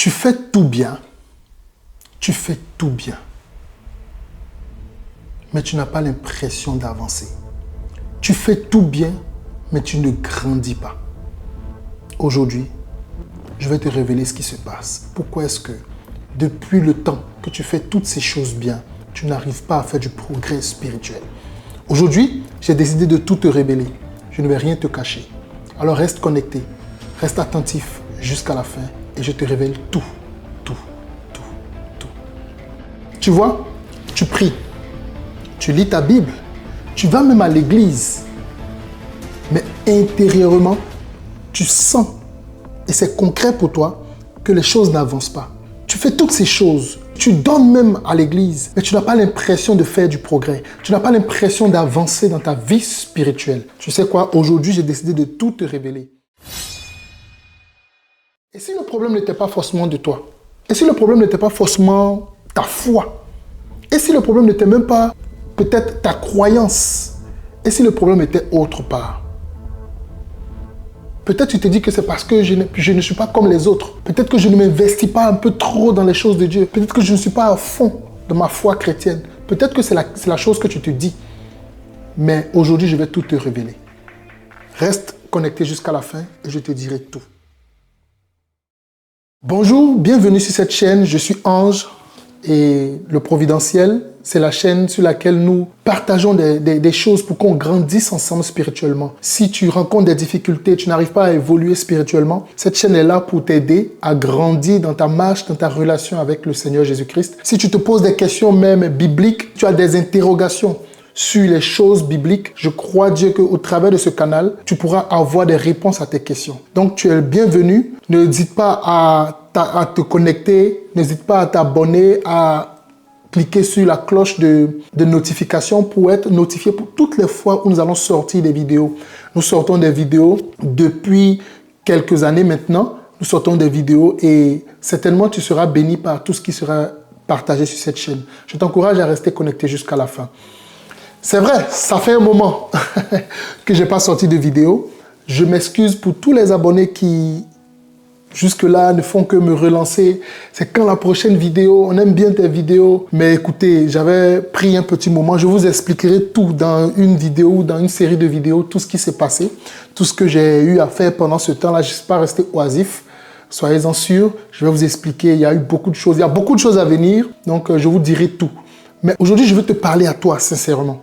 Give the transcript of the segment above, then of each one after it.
Tu fais tout bien. Tu fais tout bien. Mais tu n'as pas l'impression d'avancer. Tu fais tout bien, mais tu ne grandis pas. Aujourd'hui, je vais te révéler ce qui se passe. Pourquoi est-ce que, depuis le temps que tu fais toutes ces choses bien, tu n'arrives pas à faire du progrès spirituel? Aujourd'hui, j'ai décidé de tout te révéler. Je ne vais rien te cacher. Alors reste connecté, reste attentif jusqu'à la fin et je te révèle tout. Tu vois, tu pries, tu lis ta Bible, tu vas même à l'église. Mais intérieurement, tu sens, et c'est concret pour toi, que les choses n'avancent pas. Tu fais toutes ces choses, tu donnes même à l'église, mais tu n'as pas l'impression de faire du progrès. Tu n'as pas l'impression d'avancer dans ta vie spirituelle. Tu sais quoi, aujourd'hui, j'ai décidé de tout te révéler. Et si le problème n'était pas forcément de toi? Et si le problème n'était pas forcément ta foi? Et si le problème n'était même pas peut-être ta croyance? Et si le problème était autre part? Peut-être tu te dis que c'est parce que je ne suis pas comme les autres. Peut-être que je ne m'investis pas un peu trop dans les choses de Dieu. Peut-être que je ne suis pas à fond de ma foi chrétienne. Peut-être que c'est la chose que tu te dis. Mais aujourd'hui, je vais tout te révéler. Reste connecté jusqu'à la fin et je te dirai tout. Bonjour, bienvenue sur cette chaîne. Je suis Ange et le Providentiel, c'est la chaîne sur laquelle nous partageons des choses pour qu'on grandisse ensemble spirituellement. Si tu rencontres des difficultés, tu n'arrives pas à évoluer spirituellement, cette chaîne est là pour t'aider à grandir dans ta marche, dans ta relation avec le Seigneur Jésus-Christ. Si tu te poses des questions même bibliques, tu as des interrogations sur les choses bibliques, je crois Dieu qu'au travers de ce canal, tu pourras avoir des réponses à tes questions. Donc tu es le bienvenu. N'hésite pas à te connecter, n'hésite pas à t'abonner, à cliquer sur la cloche de notification pour être notifié pour toutes les fois où nous allons sortir des vidéos. Nous sortons des vidéos depuis quelques années maintenant. Nous sortons des vidéos et certainement tu seras béni par tout ce qui sera partagé sur cette chaîne. Je t'encourage à rester connecté jusqu'à la fin. C'est vrai, ça fait un moment que je n'ai pas sorti de vidéo. Je m'excuse pour tous les abonnés qui, jusque-là, ne font que me relancer. C'est quand la prochaine vidéo? On aime bien tes vidéos. Mais écoutez, j'avais pris un petit moment. Je vous expliquerai tout dans une vidéo ou dans une série de vidéos, tout ce qui s'est passé, tout ce que j'ai eu à faire pendant ce temps-là. Je ne suis pas resté oisif. Soyez-en sûrs, je vais vous expliquer. Il y a eu beaucoup de choses. Il y a beaucoup de choses à venir. Donc, je vous dirai tout. Mais aujourd'hui, je veux te parler à toi, sincèrement.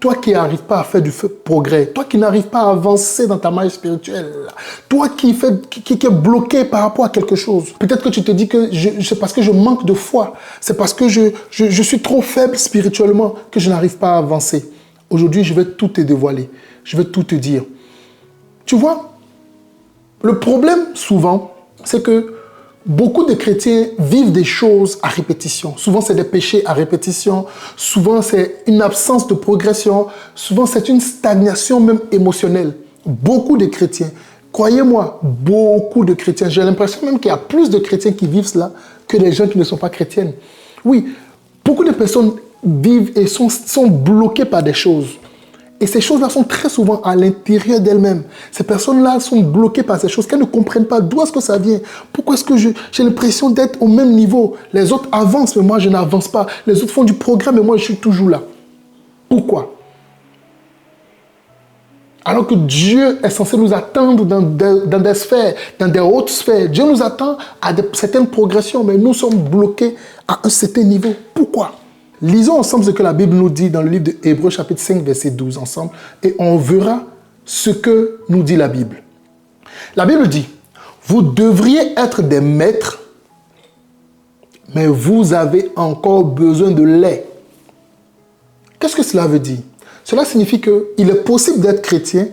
Toi qui n'arrives pas à faire du progrès, toi qui n'arrives pas à avancer dans ta marche spirituelle, toi qui est bloqué par rapport à quelque chose. Peut-être que tu te dis que c'est parce que je manque de foi, c'est parce que je suis trop faible spirituellement que je n'arrive pas à avancer. Aujourd'hui, je vais tout te dévoiler, je vais tout te dire. Tu vois, le problème souvent, c'est que beaucoup de chrétiens vivent des choses à répétition. Souvent, c'est des péchés à répétition. Souvent, c'est une absence de progression. Souvent, c'est une stagnation même émotionnelle. Beaucoup de chrétiens, croyez-moi, beaucoup de chrétiens. J'ai l'impression même qu'il y a plus de chrétiens qui vivent cela que des gens qui ne sont pas chrétiennes. Oui, beaucoup de personnes vivent et sont bloquées par des choses. Et ces choses-là sont très souvent à l'intérieur d'elles-mêmes. Ces personnes-là sont bloquées par ces choses qu'elles ne comprennent pas d'où est-ce que ça vient. Pourquoi est-ce que j'ai l'impression d'être au même niveau? Les autres avancent, mais moi je n'avance pas. Les autres font du progrès, mais moi je suis toujours là. Pourquoi? Alors que Dieu est censé nous attendre dans des sphères, dans des hautes sphères. Dieu nous attend à certaines progressions, mais nous sommes bloqués à un certain niveau. Pourquoi? Lisons ensemble ce que la Bible nous dit dans le livre de Hébreux chapitre 5 verset 12 ensemble et on verra ce que nous dit la Bible. La Bible dit, vous devriez être des maîtres, mais vous avez encore besoin de lait. Qu'est-ce que cela veut dire? Cela signifie qu'il est possible d'être chrétien,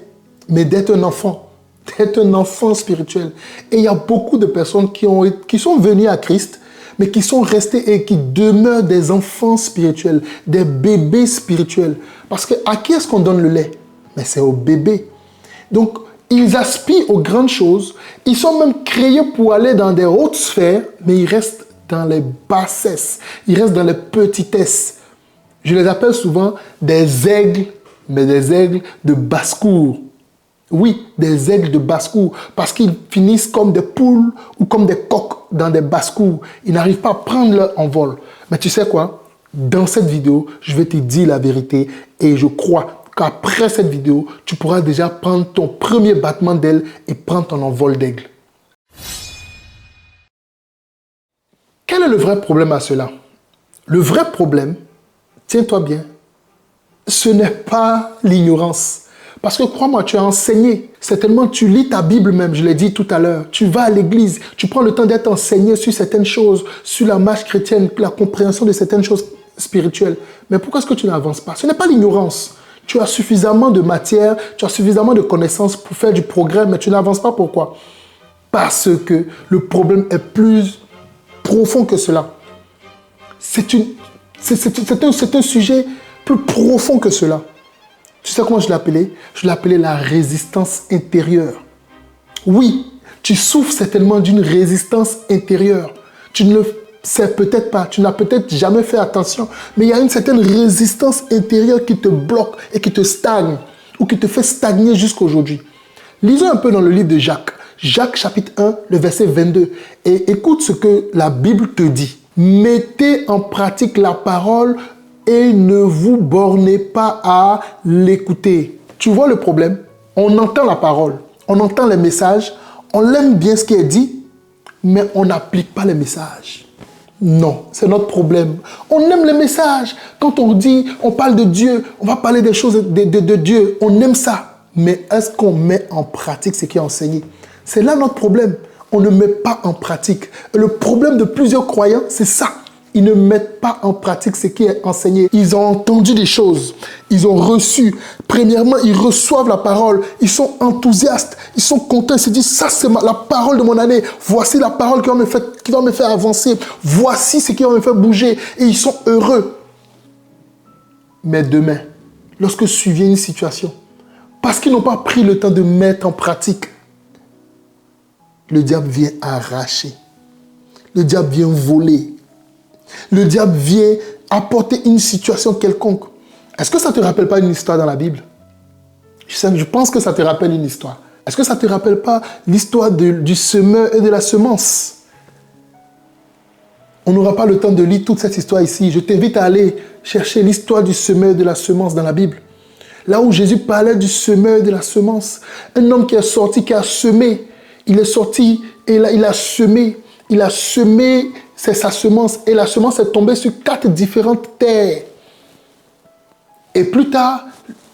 mais d'être un enfant spirituel. Et il y a beaucoup de personnes qui sont venues à Christ, mais qui sont restés et qui demeurent des enfants spirituels, des bébés spirituels. Parce que à qui est-ce qu'on donne le lait? Mais c'est aux bébés. Donc, ils aspirent aux grandes choses. Ils sont même créés pour aller dans des hautes sphères, mais ils restent dans les bassesses. Ils restent dans les petitesses. Je les appelle souvent des aigles, mais des aigles de basse-cour. Oui, des aigles de basse-cour, parce qu'ils finissent comme des poules ou comme des coqs dans des basses-cours. Ils n'arrivent pas à prendre leur envol. Mais tu sais quoi? Dans cette vidéo, je vais te dire la vérité et je crois qu'après cette vidéo, tu pourras déjà prendre ton premier battement d'aile et prendre ton envol d'aigle. Quel est le vrai problème à cela? Le vrai problème, tiens-toi bien, ce n'est pas l'ignorance. Parce que crois-moi, tu as enseigné. Certainement, tu lis ta Bible même, je l'ai dit tout à l'heure. Tu vas à l'église, tu prends le temps d'être enseigné sur certaines choses, sur la marche chrétienne, la compréhension de certaines choses spirituelles. Mais pourquoi est-ce que tu n'avances pas? Ce n'est pas l'ignorance. Tu as suffisamment de matière, tu as suffisamment de connaissances pour faire du progrès, mais tu n'avances pas. Pourquoi? Parce que le problème est plus profond que cela. C'est un sujet plus profond que cela. Tu sais comment je l'ai appelé? Je l'ai appelé la résistance intérieure. Oui, tu souffres certainement d'une résistance intérieure. Tu ne le sais peut-être pas, tu n'as peut-être jamais fait attention, mais il y a une certaine résistance intérieure qui te bloque et qui te stagne, ou qui te fait stagner jusqu'à aujourd'hui. Lisons un peu dans le livre de Jacques. Jacques chapitre 1, le verset 22. Et écoute ce que la Bible te dit. Mettez en pratique la parole et ne vous bornez pas à l'écouter. Tu vois le problème? On entend la parole, on entend les messages, on aime bien ce qui est dit, mais on n'applique pas les messages. Non, c'est notre problème. On aime les messages. Quand on dit, on parle de Dieu, on va parler des choses de Dieu, on aime ça. Mais est-ce qu'on met en pratique ce qui est enseigné? C'est là notre problème. On ne met pas en pratique. Et le problème de plusieurs croyants, c'est ça. Ils ne mettent pas en pratique ce qui est enseigné. Ils ont entendu des choses. Ils ont reçu. Premièrement, ils reçoivent la parole. Ils sont enthousiastes. Ils sont contents. Ils se disent, ça c'est la parole de mon année. Voici la parole qui va me faire avancer. Voici ce qui va me faire bouger. Et ils sont heureux. Mais demain, lorsque survient une situation, parce qu'ils n'ont pas pris le temps de mettre en pratique, le diable vient arracher. Le diable vient voler. Le diable vient apporter une situation quelconque. Est-ce que ça ne te rappelle pas une histoire dans la Bible? Je pense que ça te rappelle une histoire. Est-ce que ça ne te rappelle pas l'histoire du semeur et de la semence? On n'aura pas le temps de lire toute cette histoire ici. Je t'invite à aller chercher l'histoire du semeur et de la semence dans la Bible. Là où Jésus parlait du semeur et de la semence. Un homme qui est sorti, qui a semé. Il est sorti et là, il a semé. Il a semé, c'est sa semence. Et la semence est tombée sur 4 différentes terres. Et plus tard,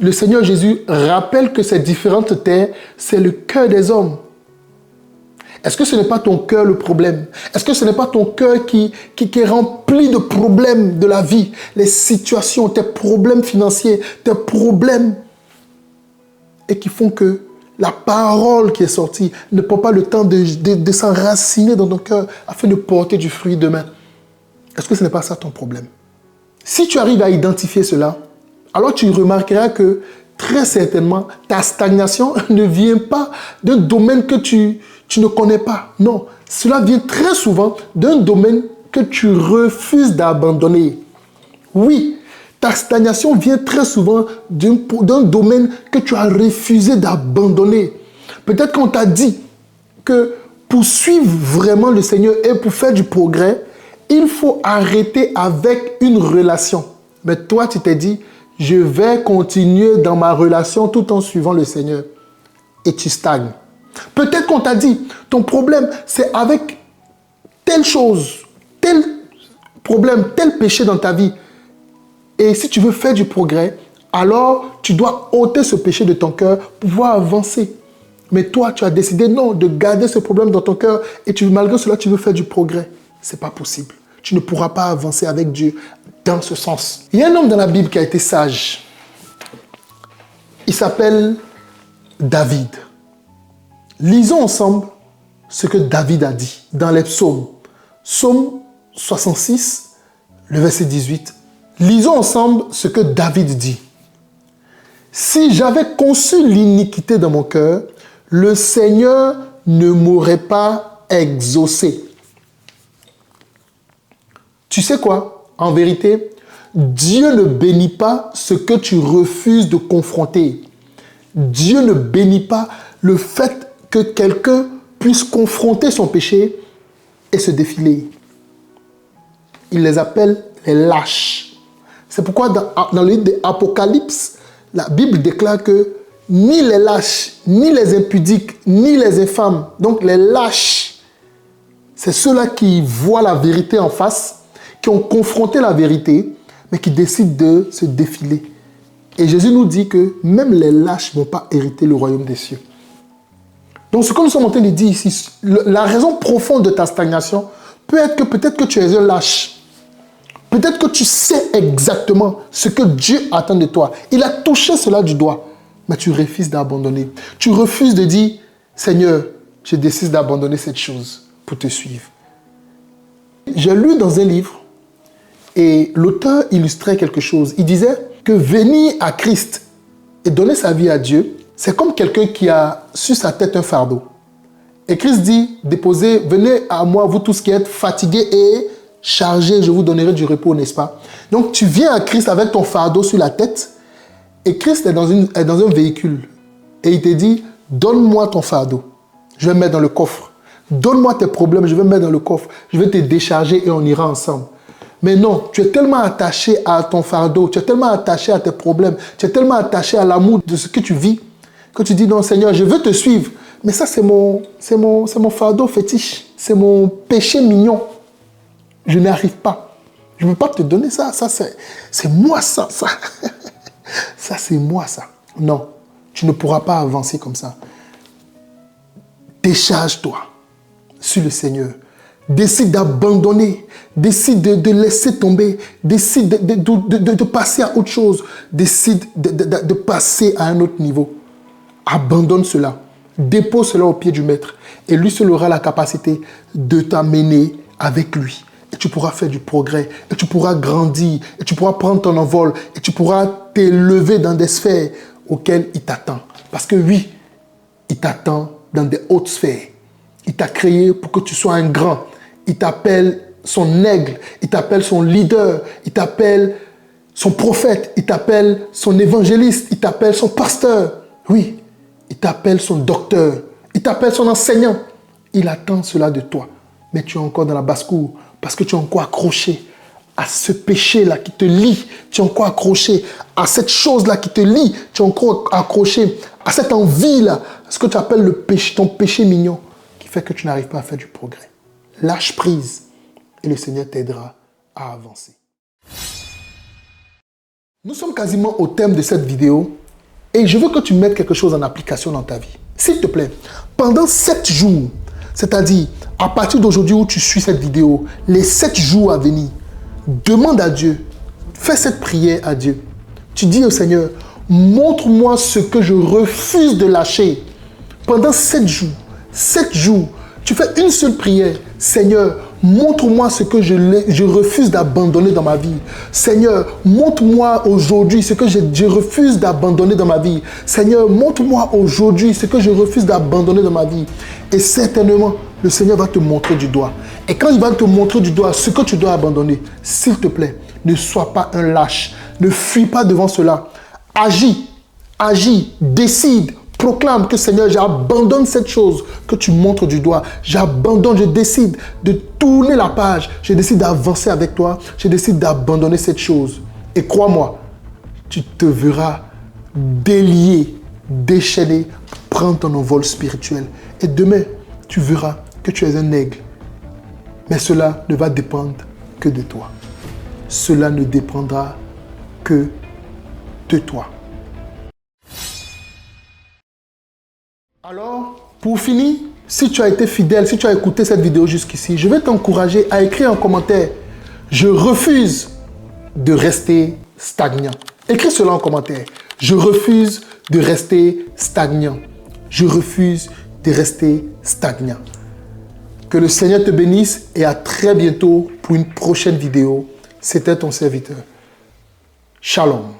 le Seigneur Jésus rappelle que ces différentes terres, c'est le cœur des hommes. Est-ce que ce n'est pas ton cœur le problème? Est-ce que ce n'est pas ton cœur qui est rempli de problèmes de la vie? Les situations, tes problèmes financiers, tes problèmes, et qui font que la parole qui est sortie ne prend pas le temps de s'enraciner dans ton cœur afin de porter du fruit demain. Est-ce que ce n'est pas ça ton problème? Si tu arrives à identifier cela, alors tu remarqueras que très certainement, ta stagnation ne vient pas d'un domaine que tu ne connais pas. Non, cela vient très souvent d'un domaine que tu refuses d'abandonner. Oui, ta stagnation vient très souvent d'un domaine que tu as refusé d'abandonner. Peut-être qu'on t'a dit que pour suivre vraiment le Seigneur et pour faire du progrès, il faut arrêter avec une relation. Mais toi, tu t'es dit, je vais continuer dans ma relation tout en suivant le Seigneur. Et tu stagnes. Peut-être qu'on t'a dit, ton problème, c'est avec telle chose, tel problème, tel péché dans ta vie. Et si tu veux faire du progrès, alors tu dois ôter ce péché de ton cœur pour pouvoir avancer. Mais toi, tu as décidé non, de garder ce problème dans ton cœur et malgré cela, tu veux faire du progrès. Ce n'est pas possible. Tu ne pourras pas avancer avec Dieu dans ce sens. Il y a un homme dans la Bible qui a été sage. Il s'appelle David. Lisons ensemble ce que David a dit dans les psaumes. Psaume 66, le verset 18. Lisons ensemble ce que David dit. Si j'avais conçu l'iniquité dans mon cœur, le Seigneur ne m'aurait pas exaucé. Tu sais quoi? En vérité, Dieu ne bénit pas ce que tu refuses de confronter. Dieu ne bénit pas le fait que quelqu'un puisse confronter son péché et se défiler. Il les appelle les lâches. C'est pourquoi dans le livre de l'Apocalypse, la Bible déclare que ni les lâches, ni les impudiques, ni les infâmes, donc les lâches, c'est ceux-là qui voient la vérité en face, qui ont confronté la vérité, mais qui décident de se défiler. Et Jésus nous dit que même les lâches ne vont pas hériter le royaume des cieux. Donc ce que nous sommes en train de dire ici, la raison profonde de ta stagnation peut être que peut-être que tu es un lâche. Peut-être que tu sais exactement ce que Dieu attend de toi. Il a touché cela du doigt, mais tu refuses d'abandonner. Tu refuses de dire, Seigneur, je décide d'abandonner cette chose pour te suivre. J'ai lu dans un livre et l'auteur illustrait quelque chose. Il disait que venir à Christ et donner sa vie à Dieu, c'est comme quelqu'un qui a sur sa tête un fardeau. Et Christ dit, déposez, venez à moi, vous tous qui êtes fatigués et chargés, je vous donnerai du repos, n'est-ce pas? Donc tu viens à Christ avec ton fardeau sur la tête et Christ est dans un véhicule. Et il te dit, donne-moi ton fardeau, je vais le mettre dans le coffre. Donne-moi tes problèmes, je vais le mettre dans le coffre. Je vais te décharger et on ira ensemble. Mais non, tu es tellement attaché à ton fardeau, tu es tellement attaché à tes problèmes, tu es tellement attaché à l'amour de ce que tu vis, que tu dis, non Seigneur, je veux te suivre. Mais ça, c'est mon fardeau fétiche, c'est mon péché mignon. Je n'arrive pas. Je ne peux pas te donner ça. Ça, c'est moi ça. Ça, c'est moi ça. Non, tu ne pourras pas avancer comme ça. Décharge-toi sur le Seigneur. Décide d'abandonner. Décide de laisser tomber. Décide de passer à autre chose. Décide de passer à un autre niveau. Abandonne cela. Dépose cela au pied du Maître. Et lui seul aura la capacité de t'amener avec lui. Et tu pourras faire du progrès. Et tu pourras grandir. Et tu pourras prendre ton envol. Et tu pourras t'élever dans des sphères auxquelles il t'attend. Parce que oui, il t'attend dans des hautes sphères. Il t'a créé pour que tu sois un grand. Il t'appelle son aigle. Il t'appelle son leader. Il t'appelle son prophète. Il t'appelle son évangéliste. Il t'appelle son pasteur. Oui, il t'appelle son docteur. Il t'appelle son enseignant. Il attend cela de toi. Mais tu es encore dans la basse-cour parce que tu es encore accroché à ce péché-là qui te lie. Tu es encore accroché à cette chose-là qui te lie. Tu es encore accroché à cette envie-là, ce que tu appelles le péché, ton péché mignon, qui fait que tu n'arrives pas à faire du progrès. Lâche prise et le Seigneur t'aidera à avancer. Nous sommes quasiment au thème de cette vidéo et je veux que tu mettes quelque chose en application dans ta vie. S'il te plaît, pendant 7 jours, c'est-à-dire à partir d'aujourd'hui où tu suis cette vidéo, les 7 jours à venir, demande à Dieu, fais cette prière à Dieu. Tu dis au Seigneur, montre-moi ce que je refuse de lâcher. Pendant 7 jours, 7 jours, tu fais une seule prière. Seigneur, montre-moi ce que je refuse d'abandonner dans ma vie. Seigneur, montre-moi aujourd'hui ce que je refuse d'abandonner dans ma vie. Seigneur, montre-moi aujourd'hui ce que je refuse d'abandonner dans ma vie. Et certainement, le Seigneur va te montrer du doigt. Et quand il va te montrer du doigt ce que tu dois abandonner, s'il te plaît, ne sois pas un lâche. Ne fuis pas devant cela. Agis, décide, proclame que Seigneur, j'abandonne cette chose que tu montres du doigt. J'abandonne, je décide de tourner la page. Je décide d'avancer avec toi. Je décide d'abandonner cette chose. Et crois-moi, tu te verras délié, déchaîné, prendre ton envol spirituel. Et demain, tu verras que tu es un aigle. Mais cela ne va dépendre que de toi. Cela ne dépendra que de toi. Alors, pour finir, si tu as été fidèle, si tu as écouté cette vidéo jusqu'ici, je vais t'encourager à écrire en commentaire « Je refuse de rester stagnant ». Écris cela en commentaire. « Je refuse de rester stagnant ». Je refuse de rester stagnant. Que le Seigneur te bénisse et à très bientôt pour une prochaine vidéo. C'était ton serviteur. Shalom.